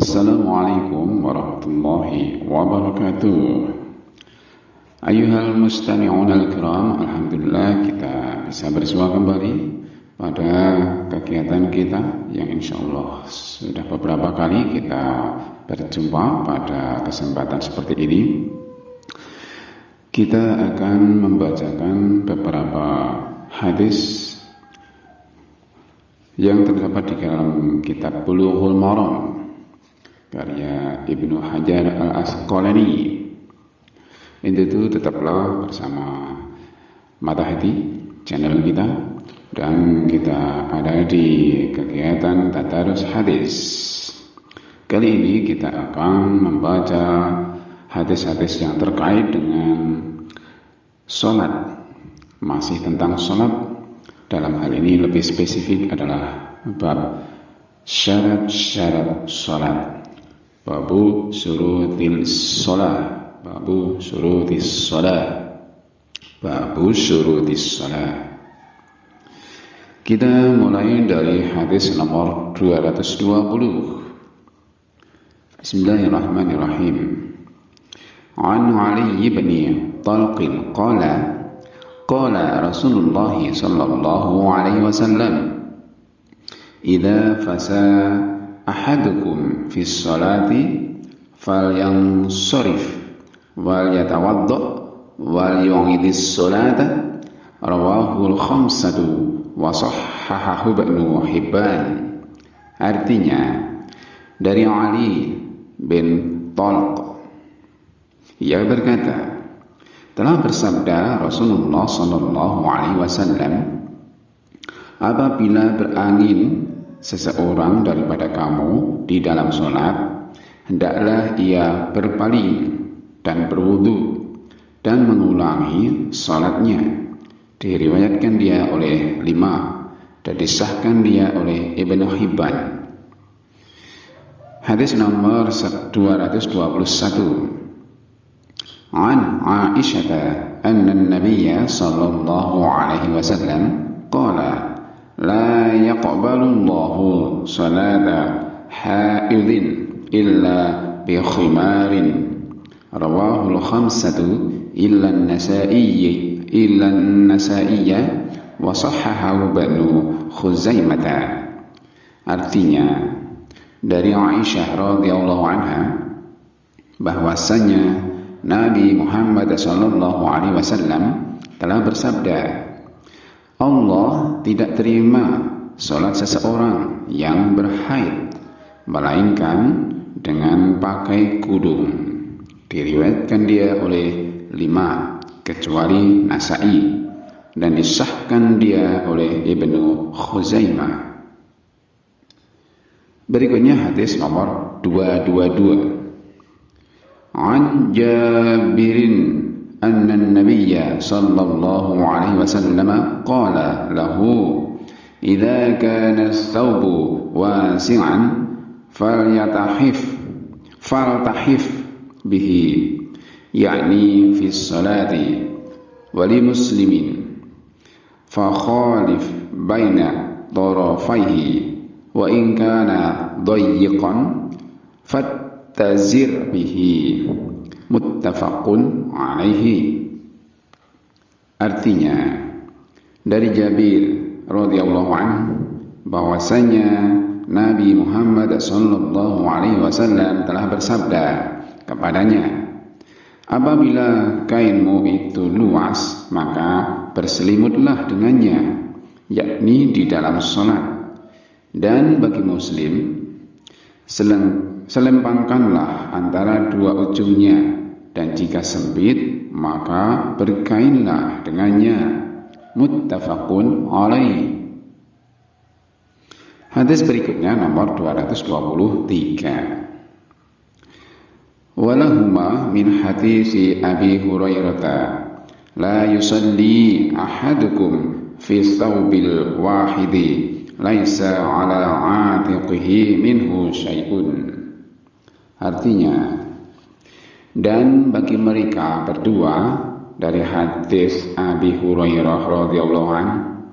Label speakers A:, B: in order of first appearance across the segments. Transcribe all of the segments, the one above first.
A: Assalamualaikum warahmatullahi wabarakatuh. Ayyuhal mustami'un al-kiram, alhamdulillah kita bisa bersua kembali pada kegiatan kita yang insyaallah sudah beberapa kali kita berjumpa pada kesempatan seperti ini. Kita akan membacakan beberapa hadis yang terdapat di dalam kitab Bulughul Maram karya Ibnu Hajar Al-Asqalani. Itu tetaplah bersama Mata Hati channel kita, dan kita ada di kegiatan Tadarus Hadis. Kali ini kita akan membaca hadis-hadis yang terkait dengan sholat. Masih tentang sholat, dalam hal ini lebih spesifik adalah bab syarat-syarat sholat. Babu syurutil sholah, babu syurutis sholah, babu syurutis sholah. Kita mulai dari hadis nomor 220. Bismillahirrahmanirrahim. An Ali bin Talq qala qala Rasulullah sallallahu alaihi wasallam idza fasa ahadukum fi sholati falyansarif wal yatawadda wal yu'idis sholata rawahul khamsatu wa sahhahahu Ibnu Hibban. Artinya, dari Ali bin Talq, ia berkata, telah bersabda Rasulullah sallallahu alaihi wasallam, apabila berangin seseorang daripada kamu di dalam sholat, hendaklah ia berpaling dan berwudu dan mengulangi sholatnya. Diriwayatkan dia oleh 5 dan disahkan dia oleh Ibnu Hibban. Hadis nomor 221. An Aisyah anna an-nabiy sallallahu alaihi wasallam qala la yaqbalullahu salata haidin illa bi khimarin rawahul khamsatu illa an-nasa'iyya wa sahhahahu Ibnu Khuzaimah. Artinya, dari Aisyah radhiyallahu anha bahwasanya Nabi Muhammad sallallahu alaihi wasallam telah bersabda, Allah tidak terima sholat seseorang yang berhaid melainkan dengan pakai kudung. Diriwayatkan dia oleh 5 kecuali Nasa'i dan disahkan dia oleh Ibnu Khuzaimah. Berikutnya hadis nomor 222. An Jabirin أن النبي صلى الله عليه وسلم قال له إذا كان الثوب واسعا فلتحف به يعني في الصلاة ولمسلم فخالف بين طرفيه وإن كان ضيقا فاتزر به muttafaqun alaihi. Artinya, dari Jabir radhiyallahu anhu bahwasanya Nabi Muhammad sallallahu alaihi wasallam telah bersabda kepadanya, apabila kainmu itu luas, maka berselimutlah dengannya, yakni di dalam salat. Dan bagi muslim, selempangkanlah antara 2 ujungnya, dan jika sempit maka berkainlah dengannya. Muttafaqun alaih. Hadis berikutnya nomor 223. Walahuma min hadisi Abi Hurairah la yusalli ahadukum fi thawbil wahidi laisa ala atiqihi minhu syai'un. Artinya, dan bagi mereka berdua, dari hadis Abi Hurairah radhiyallahu anhu,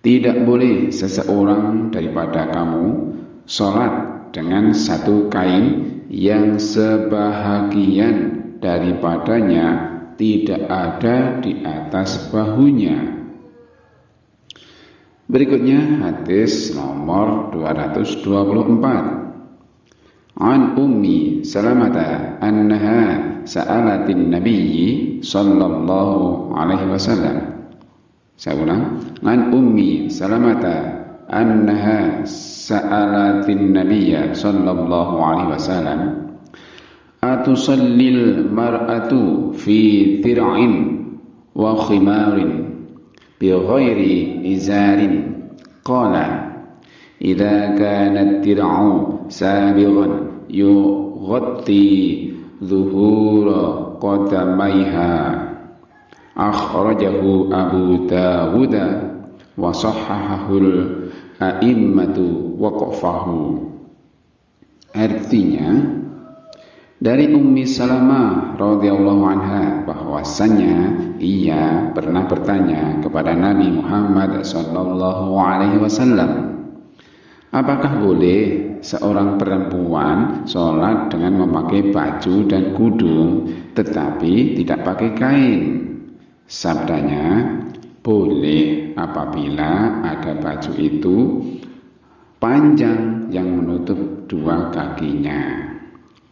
A: tidak boleh seseorang daripada kamu sholat dengan satu kain yang sebahagian daripadanya tidak ada di atas bahunya. Berikutnya hadis nomor 224. An Ummi Salamah annaha sa'alatin Nabi sallallahu alaihi wasallam. Saya ulang. An Ummi Salamah annaha sa'alatin Nabi sallallahu alaihi wasallam. Atusallil mar'atu fi dir'in wa khimarin بغير إزار قال إذا كان الدرع سابغا يغطي ظهور قدميها أخرجه أبو داود وصححه الأئمة وقفه. Artinya, dari Ummi Salamah radhiyallahu anha bahwasanya ia pernah bertanya kepada Nabi Muhammad sallallahu alaihi wasallam, apakah boleh seorang perempuan sholat dengan memakai baju dan kudung tetapi tidak pakai kain? Sabdanya, boleh apabila ada baju itu panjang yang menutup dua kakinya.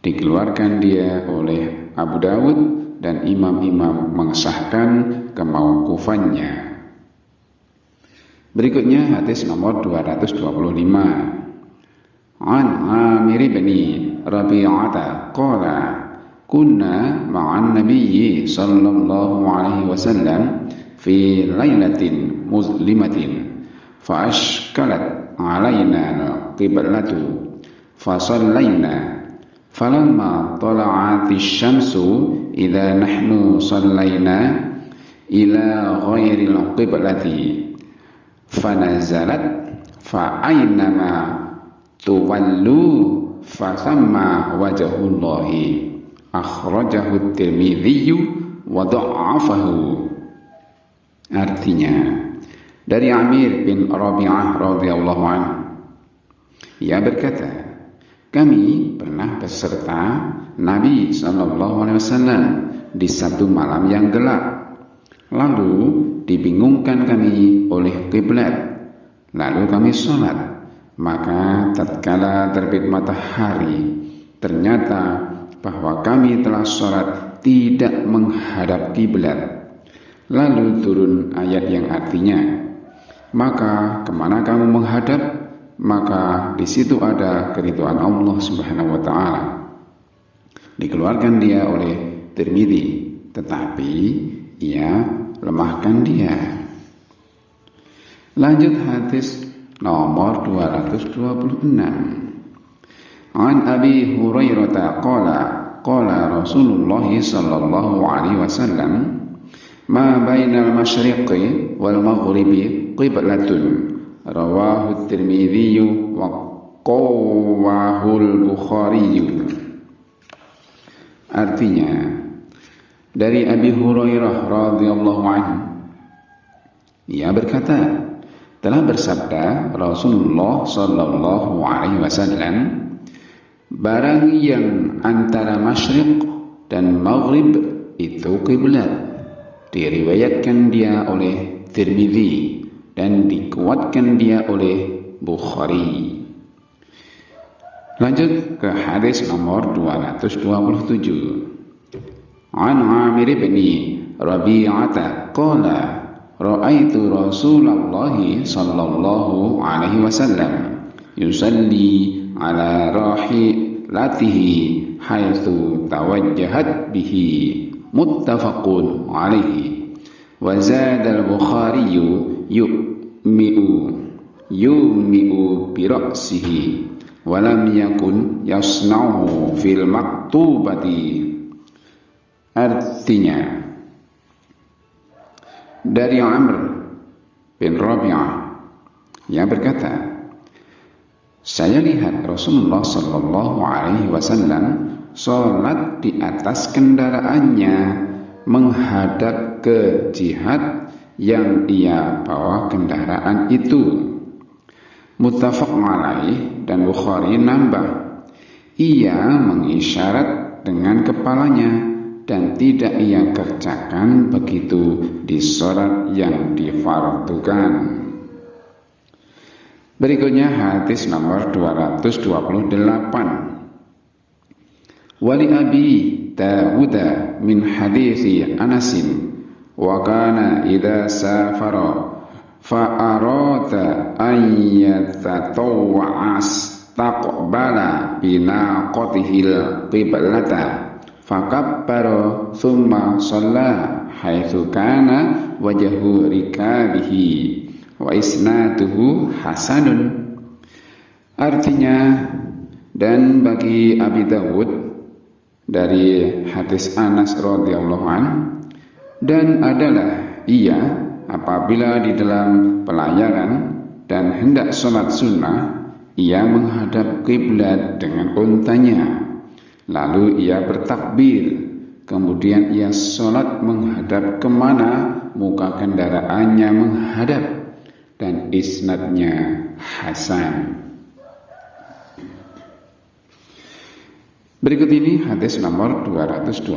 A: Dikeluarkan dia oleh Abu Dawud dan imam-imam mengesahkan kemauqufannya. Berikutnya hadis nomor 225. An Amir bin Rabi'ah qala kunna ma'an nabiyyi sallallahu alaihi wasallam fi lailatin muzlimatin fa ashkalat alaina al-qiblatu fa sallaina. Falamma tala'ati syamsu idza nahnu sallaina ila ghairil qiblati fanazalat fa aynama tuwallu fa thamma wajhullahi. Akhrajahu Tirmidzi wa dha'afahu. Artinya, dari Amir bin Rabi'ah radhiyallahu anhu, ia berkata, kami pernah beserta Nabi SAW di satu malam yang gelap. Lalu dibingungkan kami oleh kiblat. Lalu kami sholat. Maka tatkala terbit matahari, ternyata bahwa kami telah sholat tidak menghadap kiblat. Lalu turun ayat yang artinya, maka kemana kamu menghadap? Maka di situ ada keridhaan Allah Subhanahu wa taala. Dikeluarkan dia oleh Tirmidzi, tetapi ia lemahkan dia. Lanjut hadis nomor 226. An Abi Hurairah qala Rasulullah sallallahu alaihi wasallam ma bainal masyriqi wal maghribi qiblatun. Rawahu Tirmidzi wa qawwahul Bukhari. Artinya, dari Abi Hurairah radhiyallahu anhu, ia berkata, telah bersabda Rasulullah sallallahu alaihi wasallam, barang yang antara masyriq dan maghrib itu kiblat. Diriwayatkan dia oleh Tirmidzi dan dikuatkan dia oleh Bukhari. Lanjut ke hadis nomor 227. An Amir bin Rabi'ah qala ra'aitu Rasulullah sallallahu alaihi wasallam yusalli ala rahilatihi haitsu tawajjahat bihi muttafaqun alaihi. Wa zada al-Bukhari yumi'u bi ra'sihi wa lam yakun yasna'u fil maktubati. Artinya, dari Amr bin Rabi'ah yang berkata, saya lihat Rasulullah sallallahu alaihi wasallam salat di atas kendaraannya menghadap ke jihad yang ia bawa kendaraan itu. Muttafaq alaih, dan Bukhari nambah, ia mengisyarat dengan kepalanya dan tidak ia kerjakan begitu di sholat yang difardukan. Berikutnya hadis nomor 228. Wali Abi Dawud min hadisi Anasin wa kana idza safara fa arada an yatatawwa astaqbala binaqatihil qiblata fakabbara thumma shalla haitsu kana wajhu rikabihi wa isnaduhu hasanun. Artinya, dan bagi Abi Dawud dari hadis Anas radhiyallahu an, dan adalah ia apabila di dalam pelayaran dan hendak sholat sunnah, ia menghadap kiblat dengan untanya, lalu ia bertakbir, kemudian ia sholat menghadap kemana muka kendaraannya menghadap, dan isnadnya hasan. Berikut ini hadis nomor 229.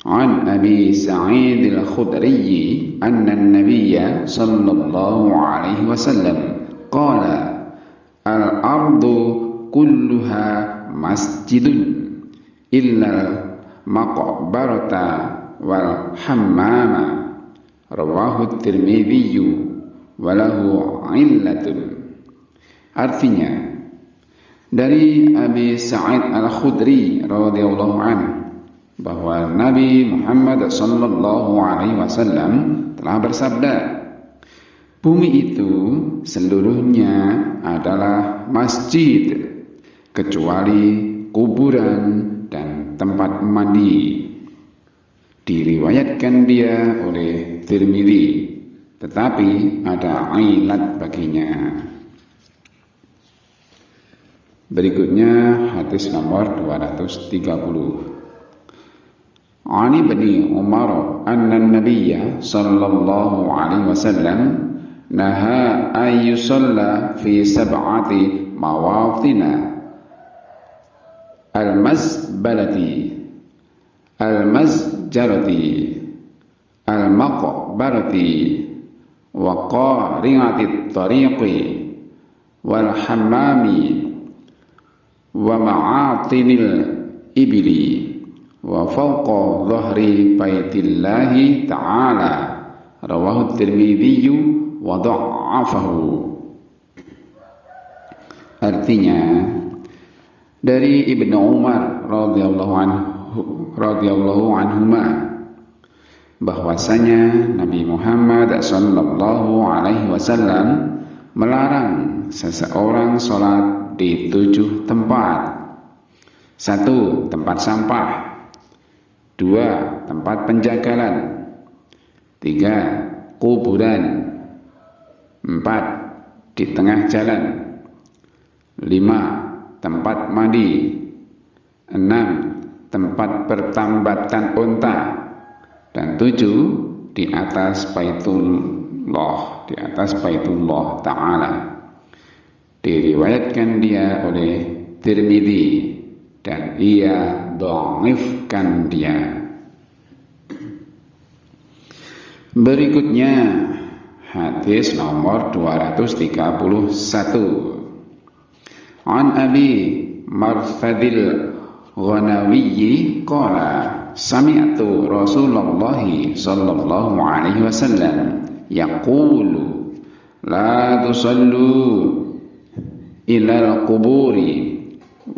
A: An Abi Sa'id al-Khudri anna an-nabiy sallallahu alaihi wasallam qala al-ardu kulluha masjidun illa maqbarata wal hammama. Rawahu Tirmidzi wa lahu illatun. Artinya, dari Abi Sa'id al-Khudri radhiyallahu anhu bahwa Nabi Muhammad sallallahu alaihi wasallam telah bersabda, bumi itu seluruhnya adalah masjid kecuali kuburan dan tempat mandi. Diriwayatkan dia oleh Tirmidzi, tetapi ada ilat baginya. Berikutnya hadis nomor 230. Ani Ibni Umar anna an-nabiy sallallahu alaihi wasallam naha an yusalla fi sab'ati mawatina al-mazbalati al-mazjarati al-maqbarati wa qari'ati tariqi wal hammami wa ma'atinil ibli wa fawqa dhahri baitillahi ta'ala. Rawahu Tirmidzi wa dha'afahu. Artinya, dari Ibnu Umar radhiyallahu anhuma bahwasanya Nabi Muhammad sallallahu alaihi wasallam melarang seseorang sholat di 7 tempat. 1. Tempat sampah. 2. Tempat penjagalan. 3. Kuburan. 4. Di tengah jalan. 5. Tempat mandi. 6. Tempat pertambatan unta. Dan 7. Di atas Baitullah, di atas Baitullah Ta'ala. Diriwayatkan dia oleh Tirmidzi dan ia dhaifkan dia. Berikutnya hadis nomor 231. An Abi Marthadil Ghanawiyyi qala sami'tu Rasulullah sallallahu alaihi wasallam yaqulu la tusallu ilal quburi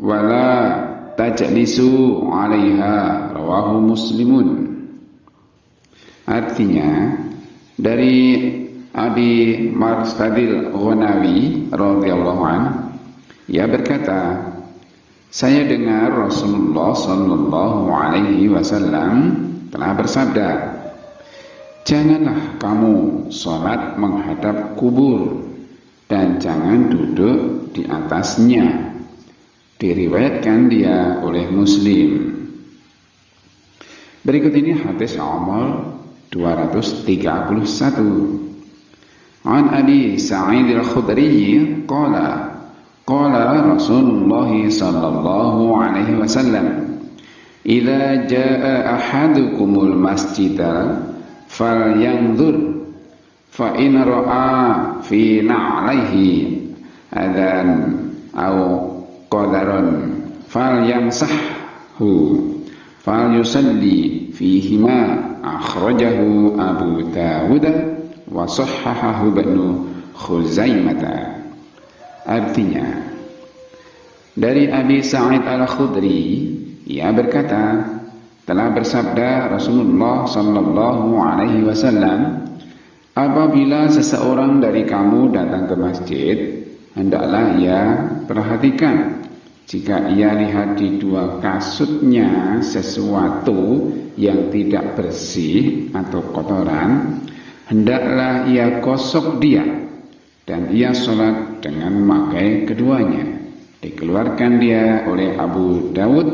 A: wala tajlisu 'alaiha. Rawahu Muslimun. Artinya, dari Abi Marthadil Ghanawi radhiyallahu anhu, ia berkata, saya dengar Rasulullah sallallahu alaihi wasallam telah bersabda, janganlah kamu sholat menghadap kubur dan jangan duduk di atasnya. Diriwayatkan dia oleh Muslim. Berikut ini hadis nomor 231. An Abi Sa'id al-Khudri qala Rasulullah sallallahu alaihi wasallam, idza jaa ahadukumul masjida falyanzur fa in ra'a fi na'laihi adan aw qadaran falyamsahhu falyusalli fihima, akhrajahu Abu Dawud wa sahhahahu Ibnu Khuzaimah. Artinya, dari Abi Sa'id al-Khudri, ia berkata, telah bersabda Rasulullah sallallahu alaihi wasallam, apabila seseorang dari kamu datang ke masjid, hendaklah ia perhatikan jika ia lihat di dua kasutnya sesuatu yang tidak bersih atau kotoran, hendaklah ia gosok dia dan ia sholat dengan memakai keduanya. Dikeluarkan dia oleh Abu Dawud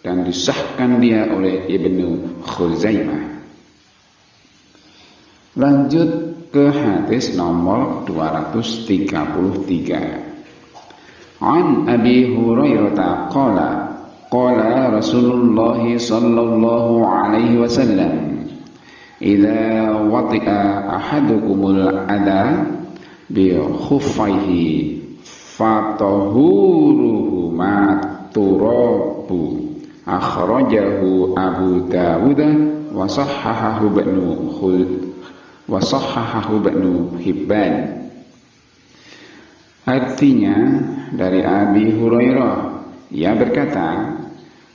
A: dan disahkan dia oleh Ibnu Khuzaimah. Lanjut ke hadis nomor 233. An Abi Hurairah qala Rasulullah sallallahu alaihi wasallam, idza wati'a ahadukumul adha bi khuffaihi fatahuruhuma turabu, akhrajahu Abu Dawud wa sahhahahu Ibnu Hibban. Artinya, dari Abi Hurairah, ia berkata,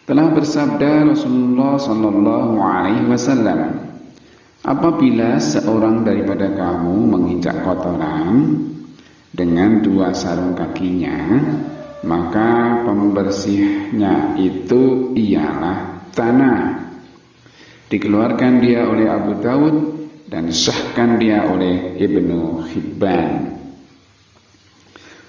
A: telah bersabda Rasulullah sallallahu alaihi wasallam, apabila seorang daripada kamu menginjak kotoran dengan dua sarung kakinya, maka pembersihnya itu ialah tanah. Dikeluarkan dia oleh Abu Dawud dan disahkan dia oleh Ibnu Hibban.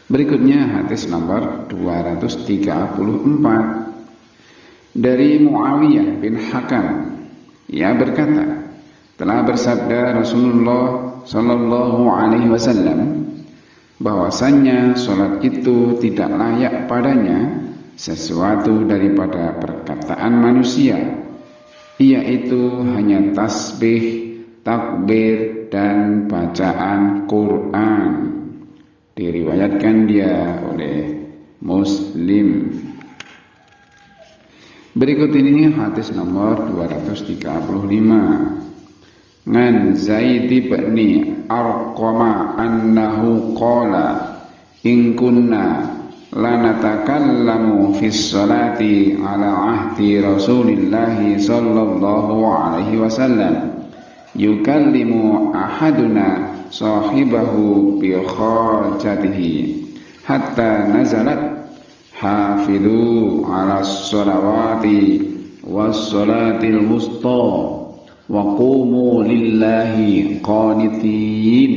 A: Berikutnya hadis nomor 234 dari Muawiyah bin Hakam, ia berkata, telah bersabda Rasulullah sallallahu alaihi wasallam, bahwasannya salat itu tidak layak padanya sesuatu daripada perkataan manusia, yaitu hanya tasbih, takbir dan bacaan Quran. Diriwayatkan dia oleh Muslim. Berikut ini hadis nomor 235. Ngan Zaid bin Arqama annahu qala in kunna lanatakallamu fis salati ala ahdi Rasulillah sallallahu alaihi wasallam, yukallimu ahaduna sahibahu bi khajatihi hatta nazalat hafidhu ala sholawati was salatil wusta wa qumu lillahi qanitin.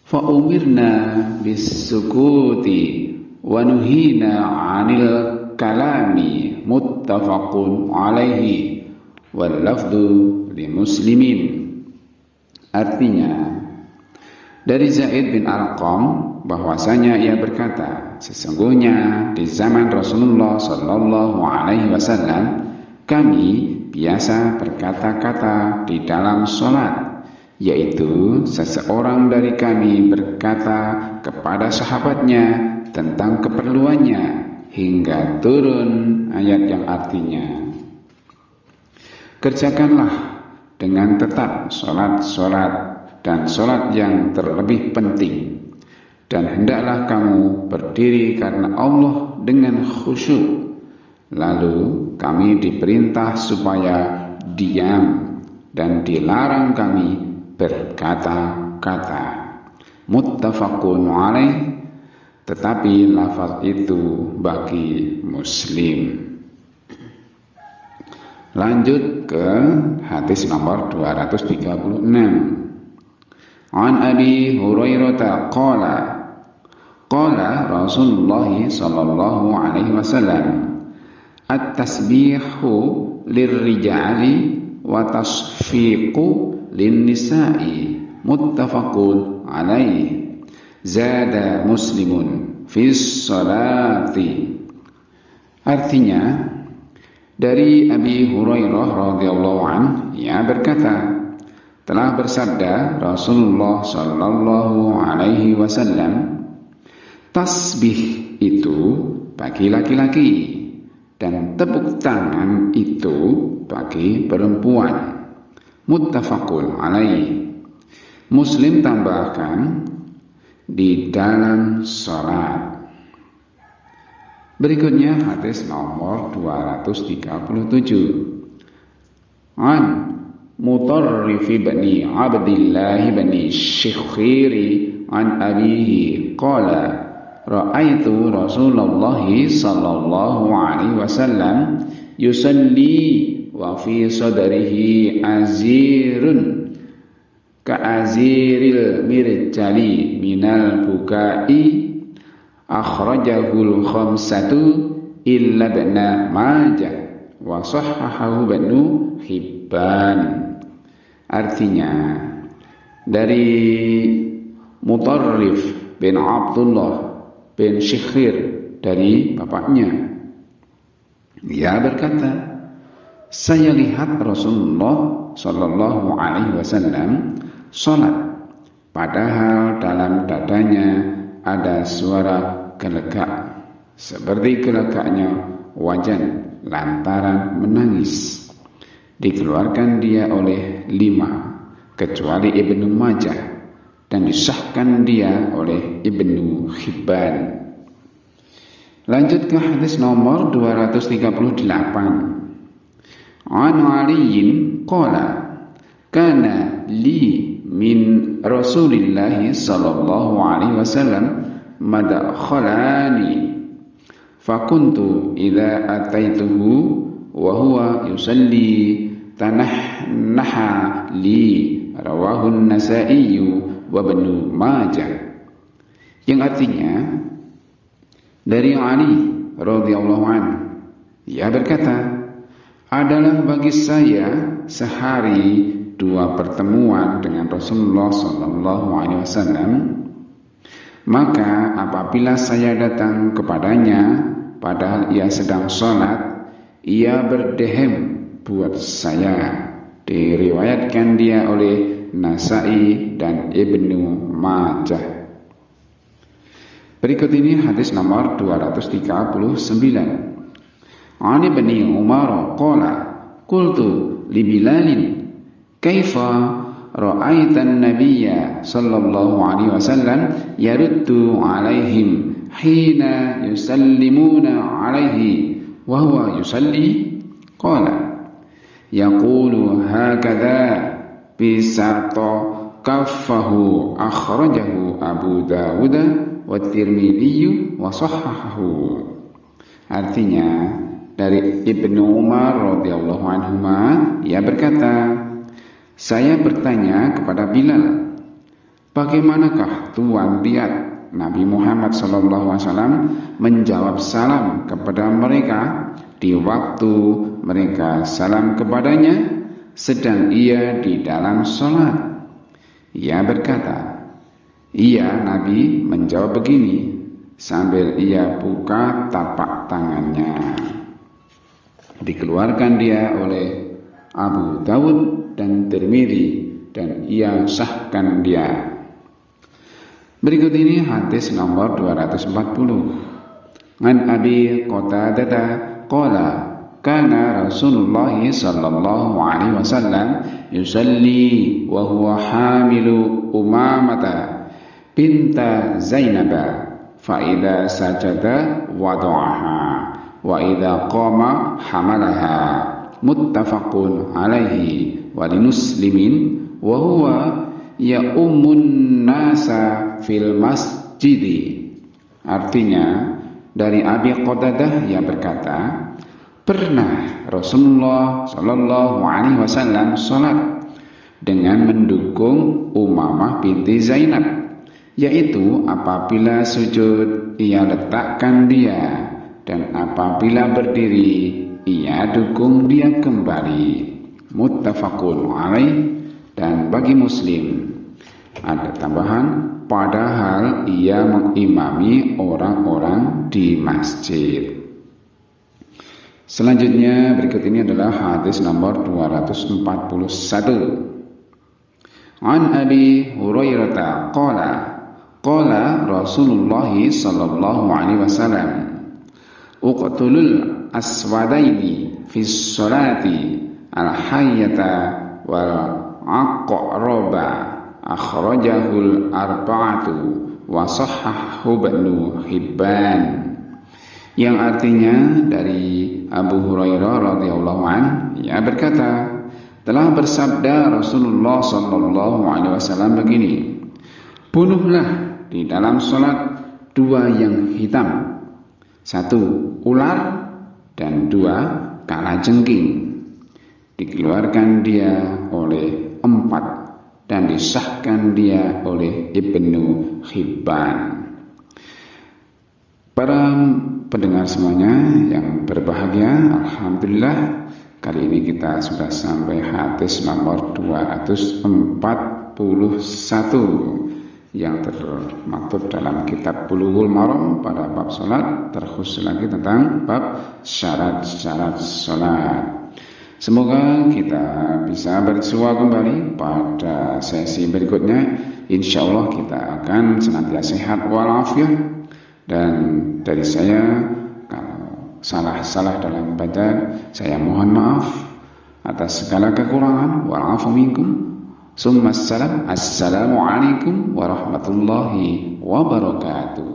A: Fa umirna bis sukuti wa nuhina 'anil kalami, muttafaqun alaihi wal lafdhu li Muslimin. Artinya, dari Zaid bin Arqam bahwasanya ia berkata, sesungguhnya di zaman Rasulullah sallallahu alaihi wasallam kami biasa berkata-kata di dalam sholat, yaitu seseorang dari kami berkata kepada sahabatnya tentang keperluannya hingga turun ayat yang artinya, kerjakanlah dengan tetap sholat-sholat dan sholat yang terlebih penting, dan hendaklah kamu berdiri karena Allah dengan khusyuk. Lalu kami diperintah supaya diam dan dilarang kami berkata-kata. Muttafaqun alaih, tetapi lafaz itu bagi Muslim. Lanjut ke hadis nomor 236. An Abi Hurairah qala Rasulullah sallallahu alaihi wasallam, at-tasbihu lirrijali wa tasfiqu linnisa'i muttafaqun alaih. Zada Muslimun fis salati. Artinya, dari Abi Hurairah radhiyallahu anhu, ia berkata, telah bersabda Rasulullah sallallahu alaihi wasallam, tasbih itu bagi laki-laki dan tepuk tangan itu bagi perempuan. Muttafaqun alaih. Muslim tambahkan, di dalam salat. Berikutnya hadis nomor 237. An Mutarrif bin Abdillah bin Syikhiri an abihi qala ra'aitu Rasulullah sallallahu alaihi wasallam yusalli wa fi sadrihi azirun ka'aziril mirjali minal bukai akhrajahul khamsatu illa ibna Majah wa sahhahahu Ibnu Hibban. Artinya, dari Mutarrif bin Abdullah bin Syikhir, dari bapaknya, ia berkata, saya lihat Rasulullah sallallahu alaihi wasallam sholat, padahal dalam dadanya ada suara gelegak, seperti gelegaknya wajan lantaran menangis. Dikeluarkan dia oleh 5, kecuali Ibnu Majah, dan disahkan dia oleh Ibnu Hibban. Lanjut ke hadis nomor 238. An Aliyin qala kana li min Rasulillahi sallallahu alaihi wasallam madakhalani fakuntu idza ataituhu wa huwa yusalli tanahnaha li, rawahu an-Nasa'i wa Ibnu Majah. Yang artinya, dari Ali radhiyallahu anhu, ia berkata, adalah bagi saya sehari 2 pertemuan dengan Rasulullah sallallahu alaihi wasallam, maka apabila saya datang kepadanya padahal ia sedang sholat, ia berdehem buat saya. Diriwayatkan dia oleh Nasa'i dan Ibnu Majah. Berikut ini hadis nomor 239. An Ibni Umar qala qultu li Bilalin kaifa ra'aitan nabiyya sallallahu alaihi wasallam yaruddu alaihim hina yusallimuna alaihi wa huwa yusalli? Qala yaqulu hakadha bisata kaffahu akhrajahu Abu Dawud wa Tirmidzi wa sahhahahu. Artinya, dari Ibnu Umar radhiyallahu anhuma, ia berkata, saya bertanya kepada Bilal, bagaimanakah Tuhan lihat Nabi Muhammad SAW menjawab salam kepada mereka di waktu mereka salam kepadanya, sedang ia di dalam sholat. Ia berkata, iya, Nabi menjawab begini, sambil ia buka tapak tangannya. Dikeluarkan dia oleh Abu Dawud dan Tirmidzi, dan ia sahkan dia. Berikut ini hadis nomor 240. An Abi Qatadah qala kana Rasulullah sallallahu alaihi wasallam yusalli wa huwa hamilu Umamata binta Zainab, fa idza sajada wada'aha wa idza qama hamalaha. Muttafaqun alaihi wa li Muslimin wa huwa ya ummun nasa fil masjidi. Artinya, dari Abi Qatadah yang berkata, pernah Rasulullah sallallahu alaihi wasallam salat dengan mendukung Umamah binti Zainab, yaitu apabila sujud ia letakkan dia, dan apabila berdiri ia dukung dia kembali. Muttafaqun alaih. Dan bagi Muslim, Ada tambahan, padahal ia mengimami orang-orang di masjid. Selanjutnya berikut ini adalah hadis nomor 241. An Abi Hurairah qala qala Rasulullah sallallahu alaihi wasallam uqtulul aswadaini fis salati al-hayyata wal aqraba akhrajahul arba'atu wa sahhahu Ibnu Hibban. Yang artinya dari Abu Hurairah radhiyallahu anhu, ia berkata, telah bersabda Rasulullah sallallahu alaihi wasallam begini, bunuhlah di dalam salat dua yang hitam, satu ular dan dua kalajengking. Dikeluarkan dia oleh 4 dan disahkan dia oleh Ibnu Hibban. Para pendengar semuanya yang berbahagia, alhamdulillah kali ini kita sudah sampai hadis nomor 241 yang termaktub dalam kitab Bulughul Maram pada bab salat, terkhusus lagi tentang bab syarat-syarat salat. Semoga kita bisa bersua kembali pada sesi berikutnya. Insyaallah kita akan senantiasa sehat walafiat. Dan dari saya, kalau salah-salah dalam baca, saya mohon maaf atas segala kekurangan. Wa'afu minkum. Assalamualaikum warahmatullahi wabarakatuh.